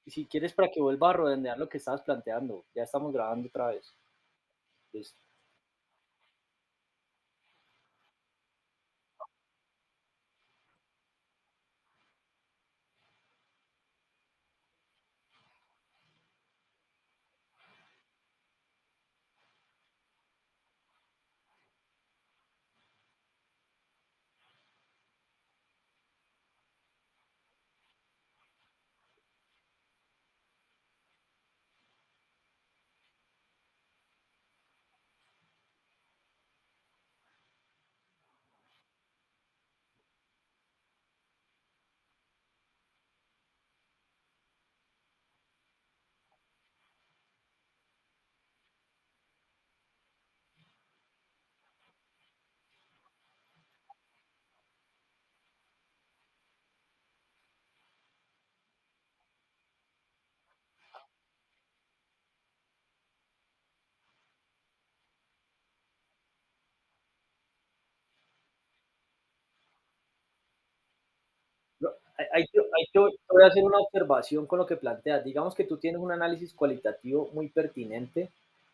Si quieres para que vuelva a redondear lo que estabas planteando, ya estamos grabando otra vez. Listo. Ahí te voy a hacer una observación con lo que planteas. Digamos que tú tienes un análisis cualitativo muy pertinente,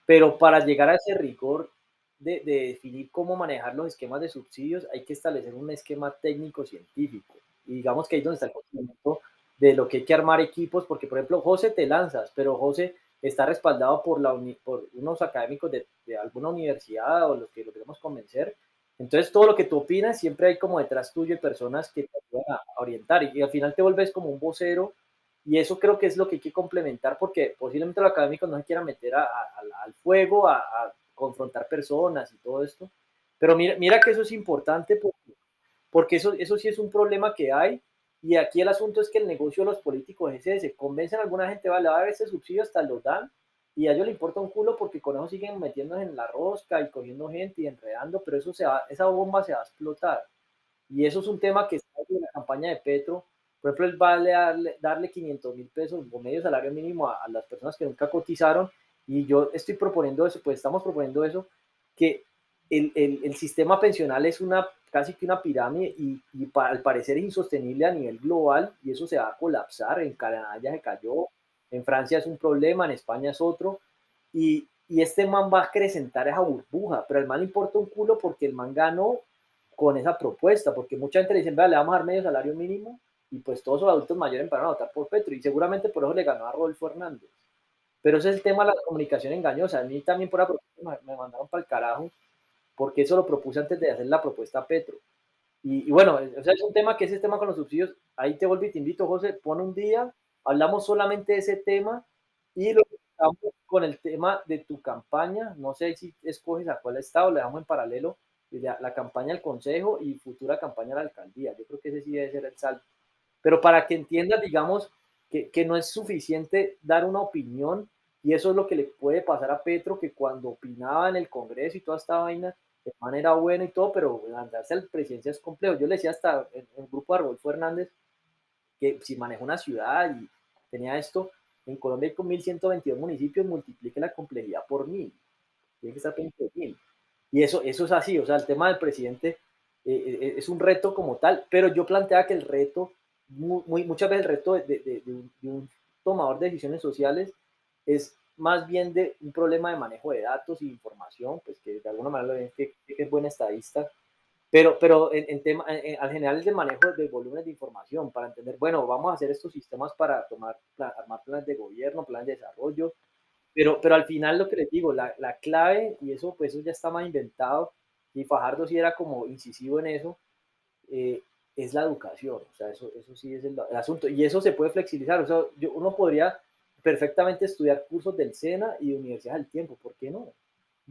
pero para llegar a ese rigor de definir cómo manejar los esquemas de subsidios, hay que establecer un esquema técnico-científico. Y digamos que ahí es donde está el conocimiento de lo que hay que armar equipos, porque por ejemplo, José te lanzas, pero José está respaldado por unos académicos de alguna universidad o los que lo queremos convencer. Entonces, todo lo que tú opinas, siempre hay como detrás tuyo personas que te ayudan a orientar y al final te vuelves como un vocero y eso creo que es lo que hay que complementar porque posiblemente los académicos no se quieran meter al fuego, a confrontar personas y todo esto. Pero mira que eso es importante porque eso sí es un problema que hay. Y aquí el asunto es que el negocio de los políticos es ese. Convencen a alguna gente, vale, va a dar ese subsidio, hasta lo dan, y a ellos les importa un culo porque con eso siguen metiéndose en la rosca y cogiendo gente y enredando, pero esa bomba se va a explotar. Y eso es un tema que está en la campaña de Petro. Por ejemplo, él va a darle 500.000 pesos o medio salario mínimo a las personas que nunca cotizaron. Y yo estoy proponiendo eso, pues estamos proponiendo eso, que el sistema pensional es casi que una pirámide y al parecer es insostenible a nivel global y eso se va a colapsar. En Canadá ya se cayó, en Francia es un problema, en España es otro. Y este man va a acrecentar esa burbuja, pero al man le importa un culo porque el man ganó con esa propuesta, porque mucha gente le dice, vea, le vamos a dar medio salario mínimo y pues todos los adultos mayores van a votar por Petro y seguramente por eso le ganó a Rodolfo Hernández. Pero ese es el tema de la comunicación engañosa. A mí también por la propuesta me mandaron para el carajo porque eso lo propuse antes de hacer la propuesta a Petro. Y bueno, o sea, es un tema que ese tema con los subsidios, ahí te vuelvo y te invito, José, pon un día, hablamos solamente de ese tema y lo dejamos con el tema de tu campaña, no sé si escoges a cuál estado, le damos en paralelo la campaña al consejo y futura campaña a la alcaldía, yo creo que ese sí debe ser el salto. Pero para que entiendas, digamos, que no es suficiente dar una opinión, y eso es lo que le puede pasar a Petro, que cuando opinaba en el Congreso y toda esta vaina, de manera buena y todo, pero lanzarse a la presidencia es complejo. Yo le decía hasta en el grupo de Rodolfo Hernández que si maneja una ciudad y tenía esto, en Colombia hay con 1.122 municipios, multiplique la complejidad por 1.000, tiene que estar pendiente de 1.000. Y eso es así, o sea, el tema del presidente es un reto como tal, pero yo planteaba que el reto, muchas veces el reto de un tomador de decisiones sociales es más bien de un problema de manejo de datos y información, pues que de alguna manera lo ven que es buen estadista, pero en tema, al general es de manejo de volúmenes de información para entender, bueno, vamos a hacer estos sistemas para armar planes de gobierno, planes de desarrollo, pero al final lo que les digo, la clave, y eso pues eso ya está más inventado, y Fajardo sí era como incisivo en eso, eh, es la educación, o sea, eso sí es el asunto, y eso se puede flexibilizar, o sea, uno podría perfectamente estudiar cursos del SENA y de Universidad del Tiempo, ¿por qué no?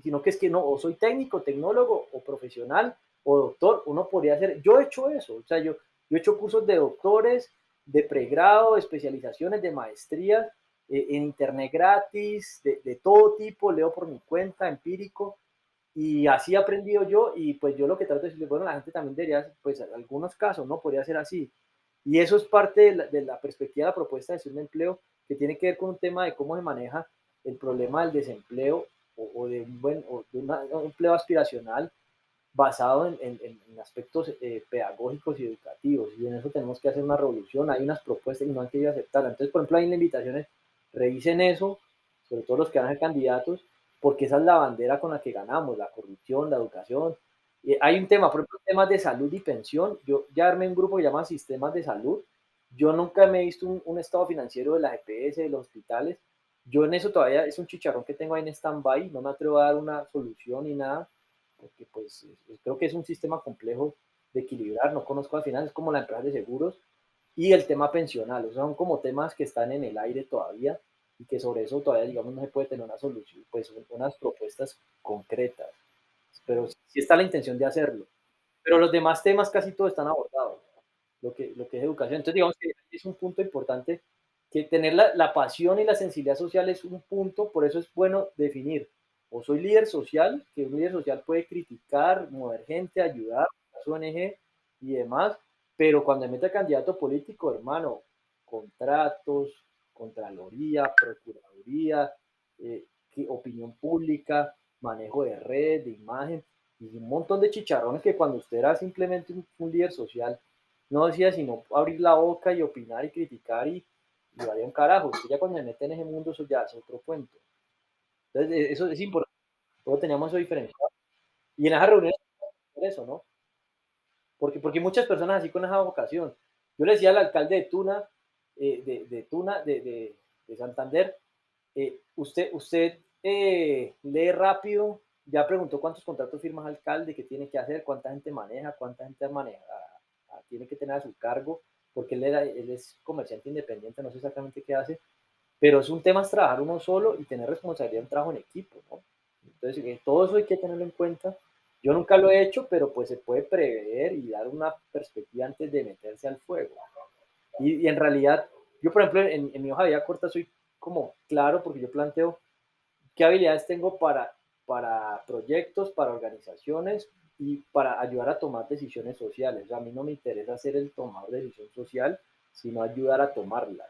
Sino que es que no, o soy técnico, tecnólogo, o profesional, o doctor, uno podría hacer, yo he hecho eso, o sea, yo he hecho cursos de doctores, de pregrado, de especializaciones, de maestrías, en internet gratis, de todo tipo, leo por mi cuenta, empírico, y así he aprendido yo y pues yo lo que trato de decirle, bueno, la gente también debería, pues en algunos casos, ¿no? Podría ser así. Y eso es parte de la perspectiva de la propuesta de gestión de empleo que tiene que ver con un tema de cómo se maneja el problema del desempleo o de un empleo aspiracional basado en aspectos pedagógicos y educativos, y en eso tenemos que hacer una revolución. Hay unas propuestas y no han querido aceptarlas. Entonces, por ejemplo, hay invitaciones, revisen eso, sobre todo los que van a ser candidatos, porque esa es la bandera con la que ganamos, la corrupción, la educación. Hay un tema, por ejemplo, temas de salud y pensión. Yo ya armé un grupo que llama Sistemas de Salud. Yo nunca me he visto un estado financiero de la EPS, de los hospitales. Yo en eso todavía es un chicharrón que tengo ahí en stand-by, no me atrevo a dar una solución ni nada, porque pues creo que es un sistema complejo de equilibrar, no conozco al final, es como la empresa de seguros y el tema pensional, o sea, son como temas que están en el aire todavía y que sobre eso todavía, digamos, no se puede tener una solución, pues unas propuestas concretas, pero sí está la intención de hacerlo. Pero los demás temas casi todos están abordados, lo que es educación. Entonces, digamos que es un punto importante que tener la pasión y la sensibilidad social es un punto, por eso es bueno definir, o soy líder social, que un líder social puede criticar, mover gente, ayudar, a su ONG y demás, pero cuando me mete candidato político, hermano, contratos, contraloría, procuraduría, opinión pública, manejo de red, de imagen, y un montón de chicharrones que cuando usted era simplemente un líder social, no decía sino abrir la boca y opinar y criticar y vaya un carajo. Usted ya cuando se mete en ese mundo, eso ya es otro cuento. Entonces, eso es importante. Todos teníamos eso diferenciado. Y en esas reuniones, por eso, ¿no? Porque muchas personas así con esa vocación. Yo le decía al alcalde de Tuna, Tuna, de Santander, usted lee rápido, ya preguntó cuántos contratos firma alcalde, qué tiene que hacer, cuánta gente maneja, cuánta gente maneja, tiene que tener a su cargo, porque él es comerciante independiente, no sé exactamente qué hace, pero es un tema es trabajar uno solo y tener responsabilidad en trabajo en equipo, ¿no? Entonces, todo eso hay que tenerlo en cuenta. Yo nunca lo he hecho, pero pues se puede prever y dar una perspectiva antes de meterse al fuego. Y en realidad, yo por ejemplo, en mi hoja de vida corta soy como claro porque yo planteo qué habilidades tengo para proyectos, para organizaciones y para ayudar a tomar decisiones sociales. O sea, a mí no me interesa ser el tomador de decisión social, sino ayudar a tomarlas,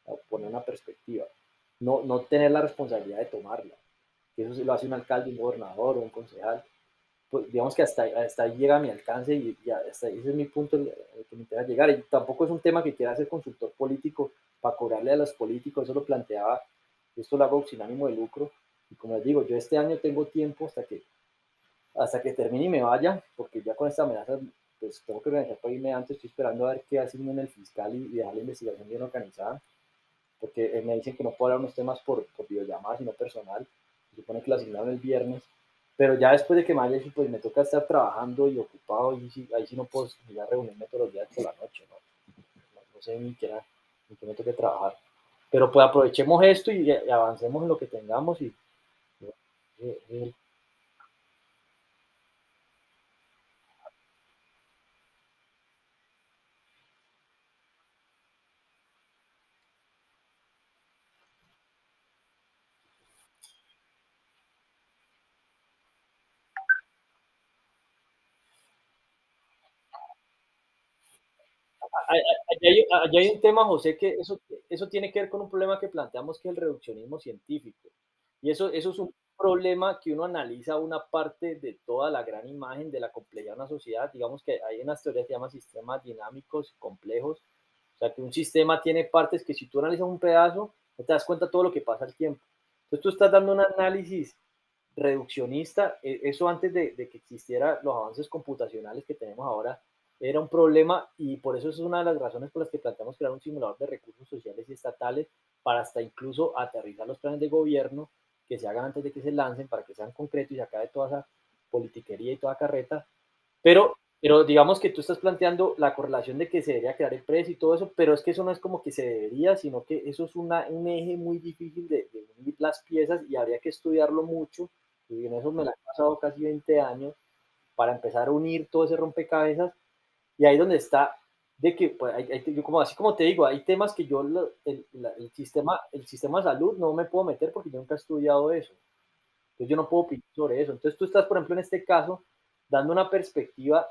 a poner una perspectiva, no tener la responsabilidad de tomarlas. Que eso se lo hace un alcalde, un gobernador o un concejal. Pues digamos que hasta ahí llega mi alcance y hasta ahí ese es mi punto el que me interesa llegar. Y tampoco es un tema que quiera ser consultor político para cobrarle a los políticos, eso lo planteaba, esto lo hago sin ánimo de lucro. Y como les digo, yo este año tengo tiempo hasta que termine y me vaya, porque ya con esta amenaza, pues tengo que organizar para irme antes, estoy esperando a ver qué asignen el fiscal y dejar la investigación bien organizada, porque me dicen que no puedo hablar unos temas por videollamada, sino personal, se supone que lo asignaron el viernes, pero ya después de que me vaya, pues me toca estar trabajando y ocupado, y ahí sí no puedo ir a reunirme todos los días por la noche, ¿no? No sé ni qué me toque trabajar. Pero pues aprovechemos esto y avancemos en lo que tengamos y eh, eh, allá hay un tema, José, que eso tiene que ver con un problema que planteamos, que es el reduccionismo científico. Y eso es un problema que uno analiza una parte de toda la gran imagen de la complejidad de una sociedad. Digamos que hay unas teorías que se llaman sistemas dinámicos complejos. O sea, que un sistema tiene partes que si tú analizas un pedazo, no te das cuenta de todo lo que pasa al tiempo. Entonces tú estás dando un análisis reduccionista, eso antes de que existieran los avances computacionales que tenemos ahora, era un problema y por eso es una de las razones por las que planteamos crear un simulador de recursos sociales y estatales para hasta incluso aterrizar los planes de gobierno que se hagan antes de que se lancen para que sean concretos y se acabe toda esa politiquería y toda carreta. Pero digamos que tú estás planteando la correlación de que se debería crear empresas y todo eso, pero es que eso no es como que se debería, sino que eso es un eje muy difícil de unir las piezas y habría que estudiarlo mucho. Y en eso me la he pasado casi 20 años para empezar a unir todo ese rompecabezas. Y ahí donde está, de que, pues, yo como, así como te digo, hay temas que yo, el sistema de salud no me puedo meter porque yo nunca he estudiado eso. Entonces yo no puedo opinar sobre eso. Entonces tú estás, por ejemplo, en este caso, dando una perspectiva,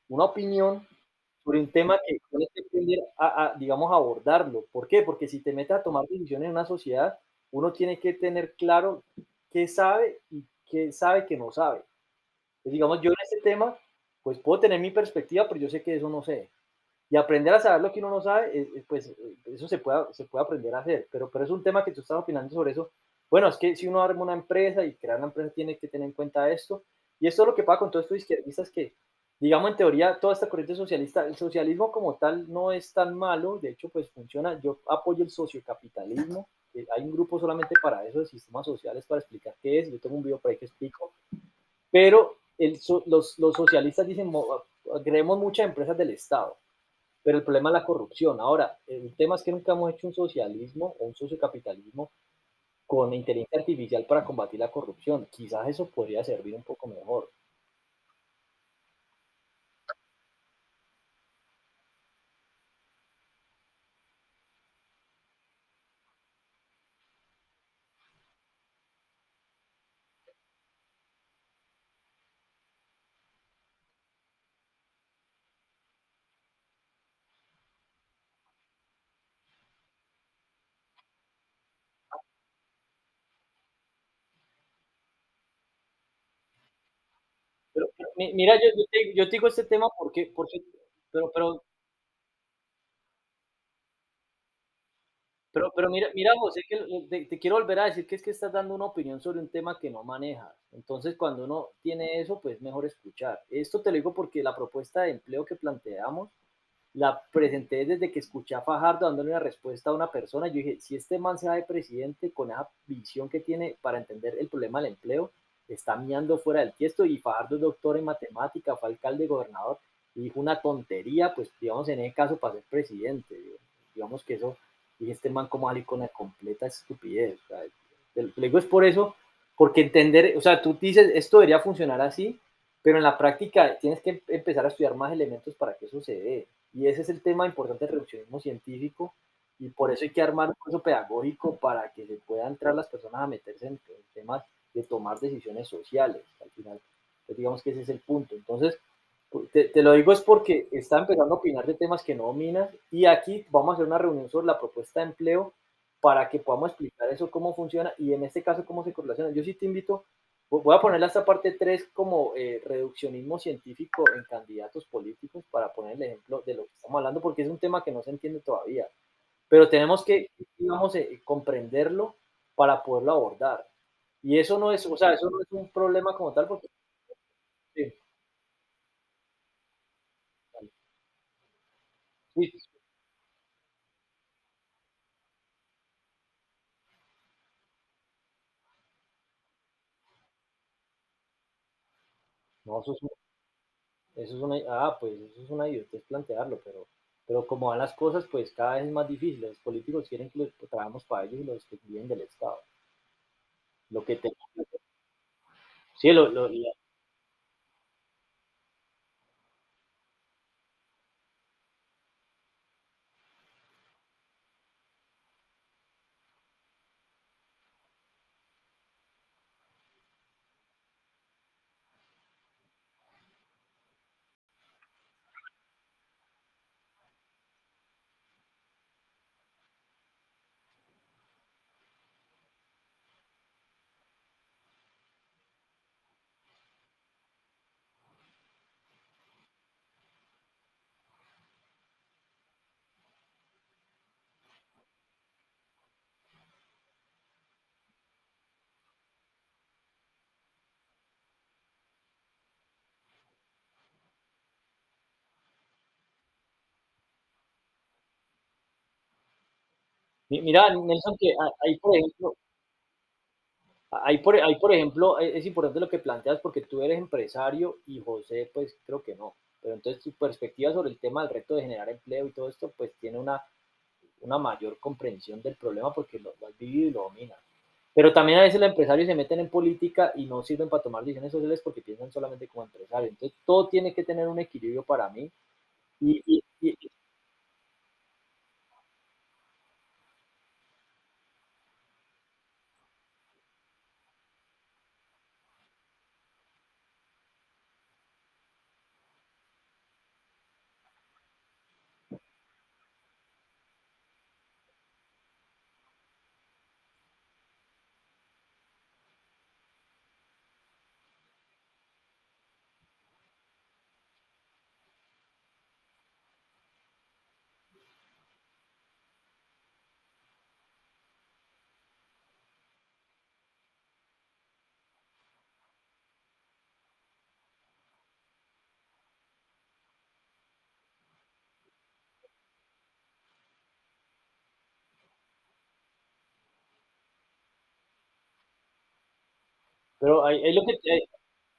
una opinión sobre un tema que tienes que aprender digamos, a abordarlo. ¿Por qué? Porque si te metes a tomar decisiones en una sociedad, uno tiene que tener claro qué sabe y qué sabe que no sabe. Digamos, yo en este tema, pues puedo tener mi perspectiva, pero yo sé que eso no sé. Y aprender a saber lo que uno no sabe, pues eso se puede aprender a hacer, pero es un tema que tú estás opinando sobre eso. Bueno, es que si uno arma una empresa y crear una empresa tiene que tener en cuenta esto. Y esto es lo que pasa con todos estos izquierdistas que, digamos, en teoría, toda esta corriente socialista, el socialismo como tal no es tan malo, de hecho, pues funciona. Yo apoyo el sociocapitalismo, hay un grupo solamente para eso, de sistemas sociales, para explicar qué es. Yo tengo un video por ahí que explico, pero los socialistas dicen, creemos muchas empresas del Estado, pero el problema es la corrupción. Ahora, el tema es que nunca hemos hecho un socialismo o un sociocapitalismo con inteligencia artificial para combatir la corrupción. Quizás eso podría servir un poco mejor. Pero mira, yo te digo este tema porque pero, pero mira, José, que te quiero volver a decir que es que estás dando una opinión sobre un tema que no manejas. Entonces, cuando uno tiene eso, pues mejor escuchar. Esto te lo digo porque la propuesta de empleo que planteamos la presenté desde que escuché a Fajardo dándole una respuesta a una persona. Yo dije, si este man se va de presidente con esa visión que tiene para entender el problema del empleo, está mirando fuera del tiesto. Y Fajardo es doctor en matemática, fue alcalde, gobernador, y dijo una tontería, pues digamos en ese caso para ser presidente. Digamos que eso, dije, este man como ali con la completa estupidez. O sea, te digo es por eso, porque entender, o sea, tú dices, esto debería funcionar así, pero en la práctica tienes que empezar a estudiar más elementos para que eso se dé. Y ese es el tema importante del reduccionismo científico, y por eso hay que armar un curso pedagógico para que se puedan entrar las personas a meterse en temas de tomar decisiones sociales. Al final, pues digamos que ese es el punto. Entonces, te lo digo es porque está empezando a opinar de temas que no dominas, y aquí vamos a hacer una reunión sobre la propuesta de empleo para que podamos explicar eso, cómo funciona y en este caso cómo se correlaciona. Yo sí te invito. Voy a ponerle esta parte 3 como reduccionismo científico en candidatos políticos para poner el ejemplo de lo que estamos hablando, porque es un tema que no se entiende todavía, pero tenemos que, digamos, comprenderlo para poderlo abordar. Y eso no es, o sea, eso no es un problema como tal, porque sí, sí, no, pues eso es una idiotez plantearlo, pero como van las cosas, pues cada vez es más difícil. Los políticos quieren que los trabajemos para ellos y los que viven del Estado. Lo que te, sí, mira, Nelson, que ahí, por ejemplo, por ejemplo, es importante lo que planteas porque tú eres empresario y José, pues creo que no. Pero entonces tu perspectiva sobre el tema del reto de generar empleo y todo esto, pues tiene una mayor comprensión del problema porque lo has vivido y lo dominas. Pero también a veces los empresarios se meten en política y no sirven para tomar decisiones sociales porque piensan solamente como empresarios. Entonces todo tiene que tener un equilibrio para mí. Y Pero ahí lo que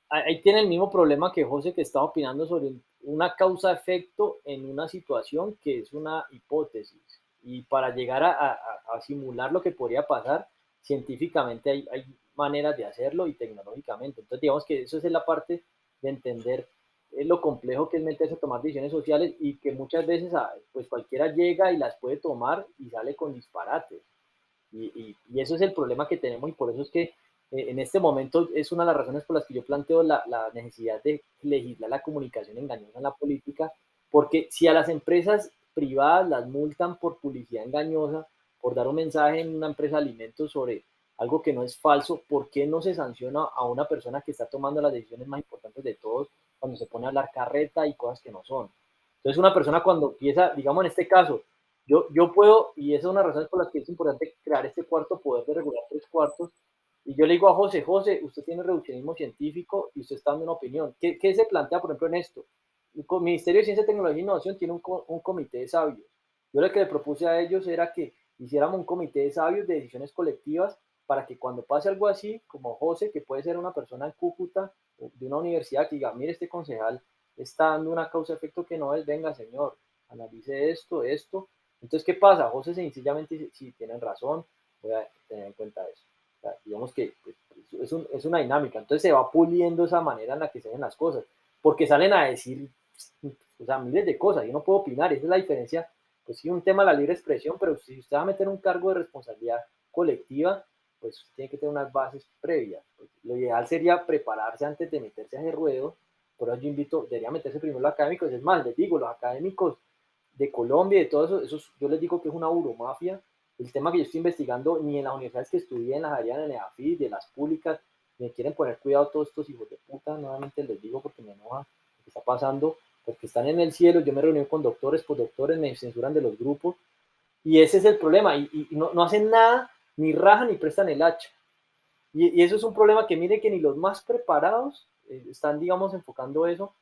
ahí tiene el mismo problema que José, que estaba opinando sobre una causa-efecto en una situación que es una hipótesis. Y para llegar a simular lo que podría pasar, científicamente hay maneras de hacerlo y tecnológicamente. Entonces, digamos que eso es la parte de entender lo complejo que es meterse a tomar decisiones sociales y que muchas veces pues cualquiera llega y las puede tomar y sale con disparates. Y eso es el problema que tenemos y por eso es que en este momento es una de las razones por las que yo planteo la necesidad de legislar la comunicación engañosa en la política, porque si a las empresas privadas las multan por publicidad engañosa, por dar un mensaje en una empresa de alimentos sobre algo que no es falso, ¿por qué no se sanciona a una persona que está tomando las decisiones más importantes de todos cuando se pone a hablar carreta y cosas que no son? Entonces una persona cuando empieza, digamos en este caso, yo puedo, y esa es una razón por las que es importante crear este cuarto poder de regular tres cuartos. Y yo le digo a José, José, usted tiene reduccionismo científico y usted está dando una opinión. ¿Qué se plantea, por ejemplo, en esto? El Ministerio de Ciencia, Tecnología e Innovación tiene un comité de sabios. Yo lo que le propuse a ellos era que hiciéramos un comité de sabios de decisiones colectivas para que cuando pase algo así, como José, que puede ser una persona en Cúcuta, de una universidad, que diga, mire, este concejal está dando una causa-efecto que no es, venga, señor, analice esto, esto, entonces, ¿qué pasa? José sencillamente dice, sí, tienen razón, voy a tener en cuenta eso. O sea, digamos que pues, es una dinámica, entonces se va puliendo esa manera en la que se hacen las cosas, porque salen a decir, o sea, miles de cosas, yo no puedo opinar, esa es la diferencia, pues sí, un tema de la libre expresión, pero si usted va a meter un cargo de responsabilidad colectiva, pues tiene que tener unas bases previas. Pues, lo ideal sería prepararse antes de meterse a ese ruedo, pero yo invito, debería meterse primero los académicos, es más, les digo, los académicos de Colombia y de todo eso, yo les digo que es una uromafia. El tema que yo estoy investigando, ni en las universidades que estudié, en las áreas de NEAFI, de las públicas, me quieren poner cuidado todos estos hijos de puta, nuevamente les digo porque me enoja lo que está pasando, porque están en el cielo, yo me reuní con doctores, postdoctores, me censuran de los grupos, y ese es el problema, y no hacen nada, ni rajan ni prestan el hacha. Y eso es un problema que mire que ni los más preparados están, digamos, enfocando eso.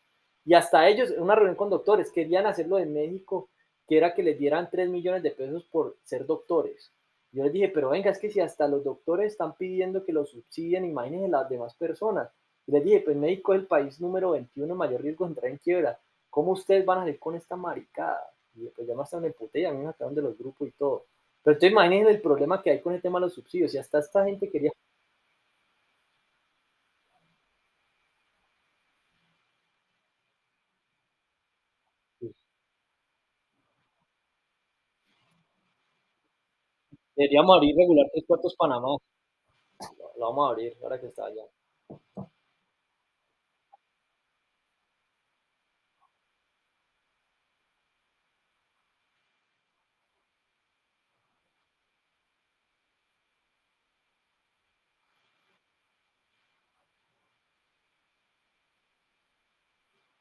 Y hasta ellos, en una reunión con doctores, querían hacerlo en México, que era que les dieran 3 millones de pesos por ser doctores. Yo les dije, pero venga, es que si hasta los doctores están pidiendo que los subsidien, imagínense las demás personas. Y les dije, pues México es el país número 21 en mayor riesgo de entrar en quiebra. ¿Cómo ustedes van a salir con esta maricada? Y pues ya me hasta me emputé y a mí me sacaron de los grupos y todo. Pero entonces imagínense el problema que hay con el tema de los subsidios. Y hasta esta gente quería. Deberíamos abrir regular tres cuartos Panamá. Lo vamos a abrir ahora que está allá.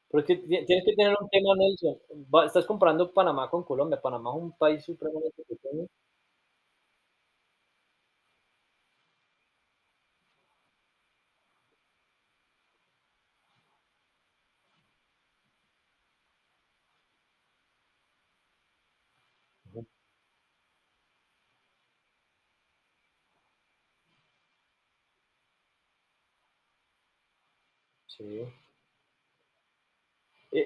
Pero es que tienes que tener un tema, Nelson. Estás comparando Panamá con Colombia. Panamá es un país supremamente pequeño. Sí.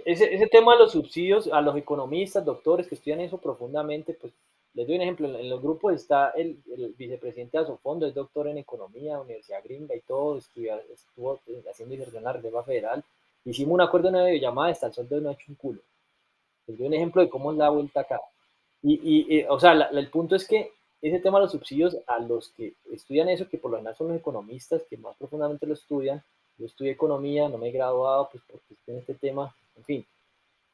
Ese tema de los subsidios a los economistas, doctores que estudian eso profundamente, pues les doy un ejemplo. En los grupos está el vicepresidente de Asofondo, es doctor en economía, Universidad Gringa y todo, estuvo haciendo inversión en la Reserva Federal. Hicimos un acuerdo en una videollamada, hasta el sol de hoy no ha hecho un culo. Les doy un ejemplo de cómo es la vuelta acá. O sea, el punto es que ese tema de los subsidios a los que estudian eso, que por lo general son los economistas que más profundamente lo estudian, yo estudié economía, no me he graduado, pues porque estoy en este tema, en fin.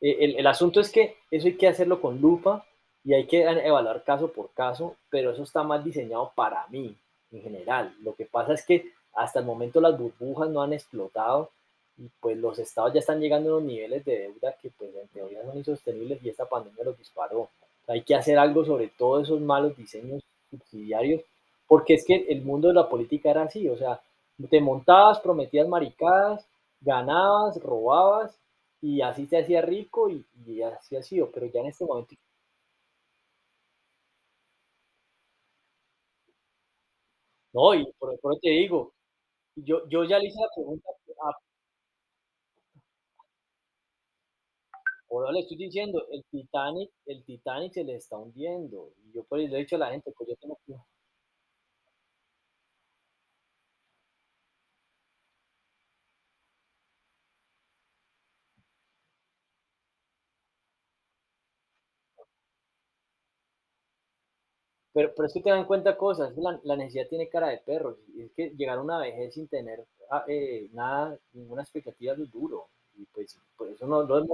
El asunto es que eso hay que hacerlo con lupa y hay que evaluar caso por caso, pero eso está mal diseñado para mí, en general. Lo que pasa es que hasta el momento las burbujas no han explotado y pues los estados ya están llegando a unos niveles de deuda que pues en teoría son insostenibles y esta pandemia los disparó. Hay que hacer algo sobre todos esos malos diseños subsidiarios, porque es que el mundo de la política era así, o sea, te montabas, prometías maricadas, ganabas, robabas y así se hacía rico y así ha sido, pero ya en este momento, no, y por eso te digo, Yo ya le hice la pregunta a ahora le estoy diciendo, el Titanic se le está hundiendo, y yo pues le he dicho a la gente, pues yo tengo que pero es que tengan en cuenta cosas, es que la necesidad tiene cara de perro, y es que llegar a una vejez sin tener, nada, ninguna expectativa es duro, y pues, por eso no es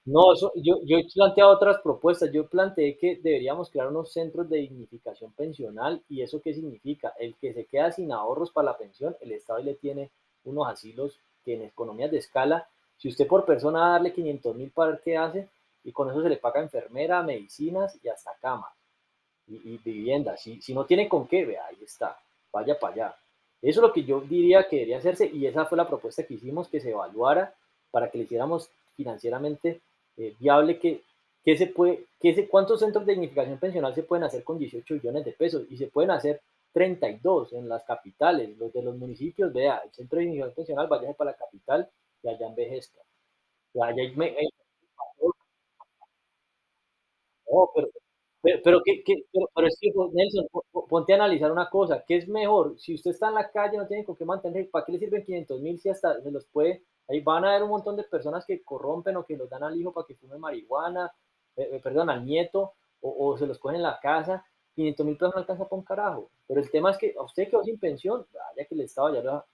no, eso, yo he planteado otras propuestas. Yo planteé que deberíamos crear unos centros de dignificación pensional. ¿Y eso qué significa? El que se queda sin ahorros para la pensión, el Estado ahí le tiene unos asilos que en economías de escala, si usted por persona va a darle 500.000 para ver qué hace, y con eso se le paga enfermera, medicinas y hasta cama y vivienda. Si no tiene con qué, vea, ahí está, vaya para allá. Eso es lo que yo diría que debería hacerse y esa fue la propuesta que hicimos, que se evaluara para que le hiciéramos financieramente viable cuántos centros de dignificación pensional se pueden hacer con 18 billones de pesos y se pueden hacer 32 en las capitales, los de los municipios, vea, el centro de dignificación pensional vaya para la capital y allá envejezca. Y allá no, pero es que, pues, Nelson, ponte a analizar una cosa, ¿qué es mejor? Si usted está en la calle, no tiene con qué mantener, ¿para qué le sirven 500.000 si hasta se los puede? Ahí van a haber un montón de personas que corrompen o que los dan al hijo para que fume marihuana, perdón, al nieto, o se los cogen en la casa. 500.000 pesos no alcanza para un carajo. Pero el tema es que a usted quedó sin pensión, vaya que el Estado ya lo va a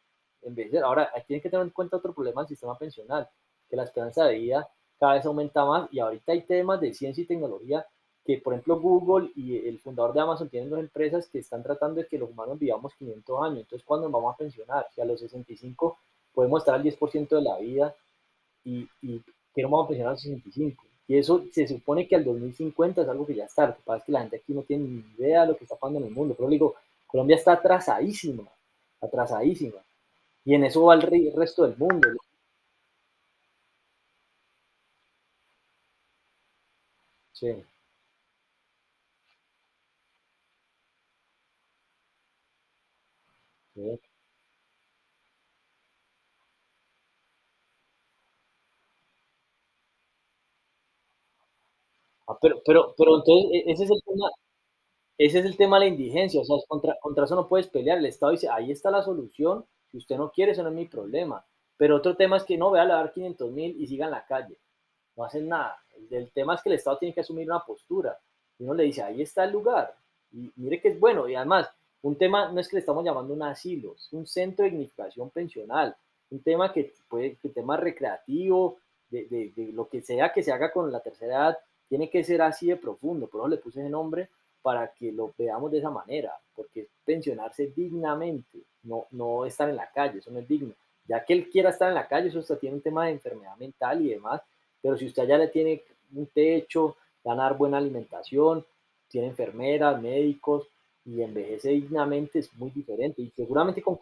envejecer. Ahora, hay tiene que tener en cuenta otro problema del sistema pensional, que la esperanza de vida cada vez aumenta más y ahorita hay temas de ciencia y tecnología que, por ejemplo, Google y el fundador de Amazon tienen dos empresas que están tratando de que los humanos vivamos 500 años. Entonces, ¿cuándo nos vamos a pensionar? Si a los 65 podemos estar al 10% de la vida y que nos vamos a pensionar a los 65. Y eso se supone que al 2050 es algo que ya está. Lo que pasa es que la gente aquí no tiene ni idea de lo que está pasando en el mundo. Pero digo, Colombia está atrasadísima, atrasadísima. Y en eso va el resto del mundo. Sí, sí. Pero entonces ese es el tema de la indigencia, o sea, contra eso no puedes pelear. El Estado dice, ahí está la solución, si usted no quiere, eso no es mi problema. Pero otro tema es que no, vea, le va a dar 500.000 y siga en la calle, no hacen nada. El tema es que el Estado tiene que asumir una postura. Y uno le dice, ahí está el lugar. Y mire que es bueno. Y además, un tema no es que le estamos llamando un asilo, es un centro de dignificación pensional. Un tema que tema recreativo, de lo que se haga con la tercera edad, tiene que ser así de profundo. Por eso le puse ese nombre para que lo veamos de esa manera, porque es pensionarse dignamente, no estar en la calle, eso no es digno. Ya que él quiera estar en la calle, eso hasta tiene un tema de enfermedad mental y demás, pero si usted ya le tiene un techo, ganar buena alimentación, tiene enfermeras, médicos y envejece dignamente, es muy diferente. Y seguramente con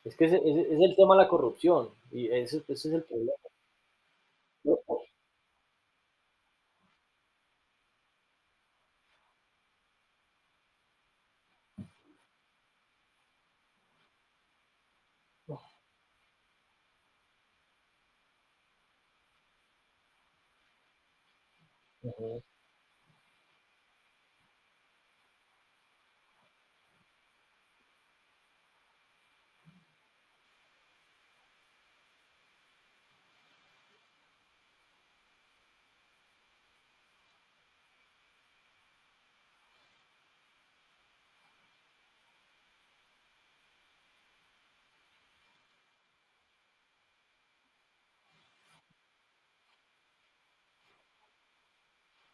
es que ese es el tema de la corrupción y ese es el problema. Ujú.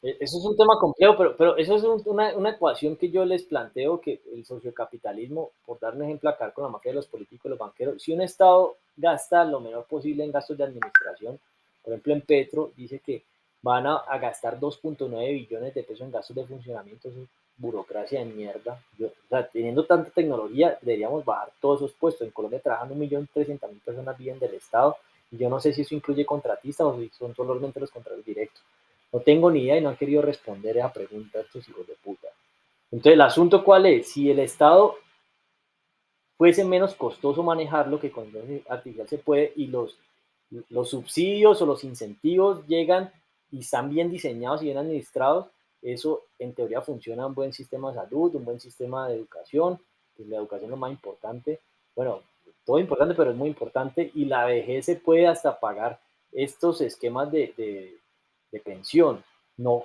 Eso es un tema complejo, pero eso es una ecuación que yo les planteo, que el sociocapitalismo, por dar un ejemplo acá con la mafia de los políticos, los banqueros, si un Estado gasta lo menor posible en gastos de administración, Por ejemplo, en Petro dice que van a gastar 2.9 billones de pesos en gastos de funcionamiento, eso es burocracia de mierda. O sea, teniendo tanta tecnología, deberíamos bajar todos esos puestos. En Colombia trabajan 1.300.000 personas viven del Estado y yo no sé si eso incluye contratistas o si son solamente los contratos directos. No tengo ni idea y no han querido responder a esa pregunta estos hijos de puta. Entonces, ¿el asunto cuál es? Si el Estado fuese menos costoso manejarlo, que con inteligencia artificial se puede, y los subsidios o los incentivos llegan y están bien diseñados y bien administrados, eso en teoría funciona un buen sistema de salud, un buen sistema de educación, pues la educación es lo más importante, bueno, todo importante, pero es muy importante, y la vejez se puede hasta pagar estos esquemas de pensión, no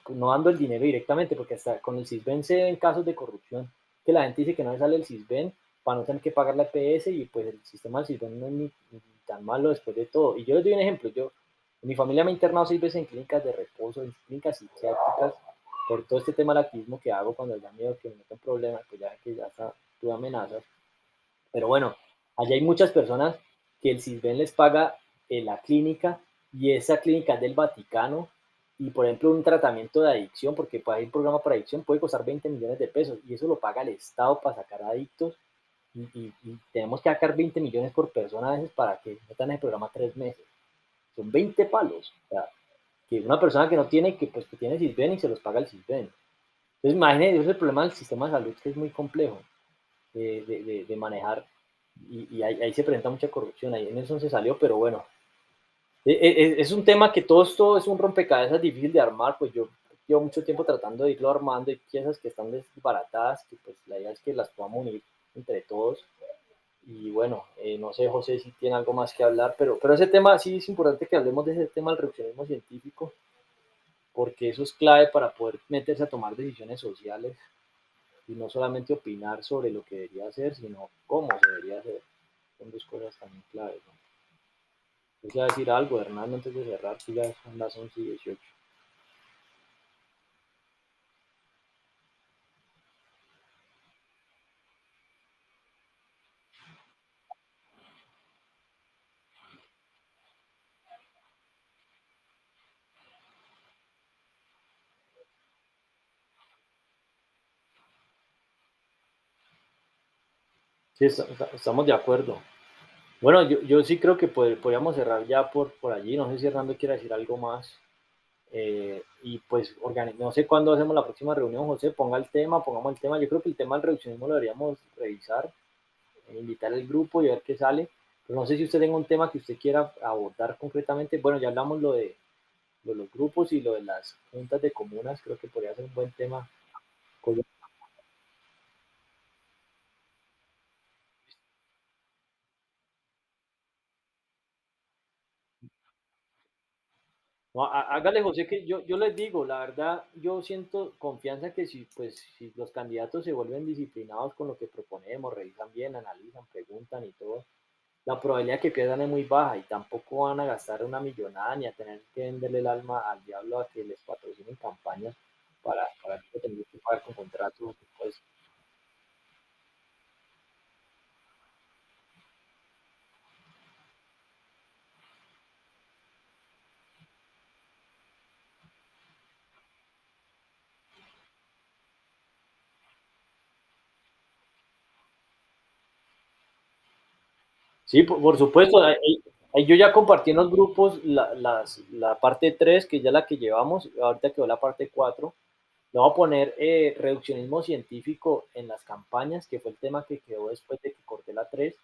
dando el dinero directamente, porque hasta con el CISBEN se ven casos de corrupción, que la gente dice que no le sale el CISBEN para no tener que pagar la EPS y pues el sistema del CISBEN no es ni tan malo después de todo. Y yo les doy un ejemplo, en mi familia me he internado 6 veces en clínicas de reposo, en clínicas psiquiátricas, por todo este tema del activismo que hago cuando da miedo que me metan problemas, pues ya que ya está, tuve amenazas. Pero bueno, allá hay muchas personas que el CISBEN les paga la clínica y esa clínica es del Vaticano y por ejemplo un tratamiento de adicción, porque para ir un programa para adicción puede costar 20 millones de pesos y eso lo paga el Estado para sacar adictos y tenemos que sacar 20 millones por persona a veces para que metan el programa 3 meses. Son 20 palos. O sea, que una persona que no tiene, que tiene CISBEN y se los paga el CISBEN. Entonces, imagínense, ese es el problema del sistema de salud que es muy complejo de manejar y ahí se presenta mucha corrupción. Ahí en eso se salió, pero bueno, es un tema que todo esto es un rompecabezas difícil de armar, pues yo llevo mucho tiempo tratando de irlo armando y piezas que están desbaratadas, que pues la idea es que las podamos unir entre todos. Y bueno, no sé, José, si tiene algo más que hablar, pero ese tema sí es importante que hablemos de ese tema del reduccionismo científico, porque eso es clave para poder meterse a tomar decisiones sociales y no solamente opinar sobre lo que debería hacer, sino cómo se debería hacer. Son dos cosas también claves, ¿no? Quisiera decir algo, Hernando, antes de cerrar, si ya son las 11:18. Sí, estamos de acuerdo. Bueno, yo sí creo que podríamos cerrar ya por allí. No sé si Hernando quiere decir algo más. Y pues no sé cuándo hacemos la próxima reunión, José, pongamos el tema. Yo creo que el tema del reduccionismo lo deberíamos revisar, invitar al grupo y ver qué sale. Pero no sé si usted tenga un tema que usted quiera abordar concretamente. Bueno, ya hablamos lo de los grupos y lo de las juntas de comunas, creo que podría ser un buen tema. No, hágale, José, que yo les digo, la verdad, yo siento confianza que si los candidatos se vuelven disciplinados con lo que proponemos, revisan bien, analizan, preguntan y todo, la probabilidad de que pierdan es muy baja y tampoco van a gastar una millonada ni a tener que venderle el alma al diablo a que les patrocinen campañas para que tengan que pagar con contratos. Pues, sí, por supuesto, ahí yo ya compartí en los grupos la parte 3 que ya la que llevamos, ahorita quedó la parte 4. Le voy a poner reduccionismo científico en las campañas, que fue el tema que quedó después de que corté la 3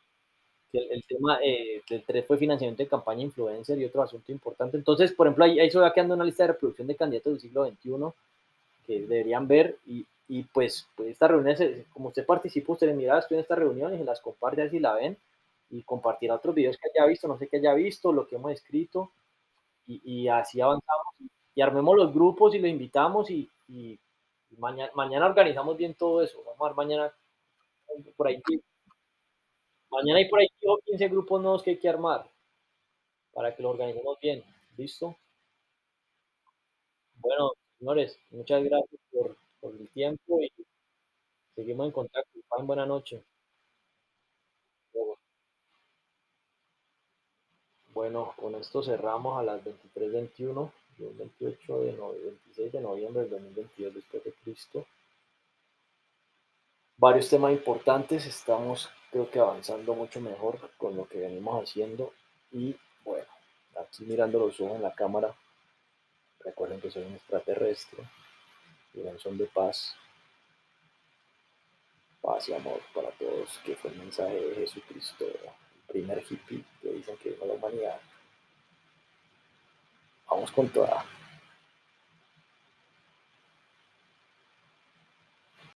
que el tema del 3 fue financiamiento de campaña influencer y otro asunto importante. Entonces, por ejemplo, ahí se va quedando una lista de reproducción de candidatos del siglo XXI que deberían ver y pues estas reuniones, como usted participó, usted le mira, estoy en estas reuniones y las comparte así la ven y compartirá otros videos que haya visto, no sé qué haya visto, lo que hemos escrito y así avanzamos y armemos los grupos y los invitamos y mañana organizamos bien todo eso. Vamos a ver mañana por ahí, mañana hay por ahí 15 grupos nuevos que hay que armar para que lo organicemos bien. ¿Listo? Bueno, señores, muchas gracias por el tiempo y seguimos en contacto. Pasen buena noche. Bueno, con esto cerramos a las 23:21, del 28 de 26 de noviembre del 2022 después de Cristo. Varios temas importantes, estamos creo que avanzando mucho mejor con lo que venimos haciendo y bueno, aquí mirando los ojos en la cámara, recuerden que soy un extraterrestre y un son de paz, paz y amor para todos, que fue el mensaje de Jesucristo, el primer hippie que dicen que vino a la humanidad. Vamos con toda.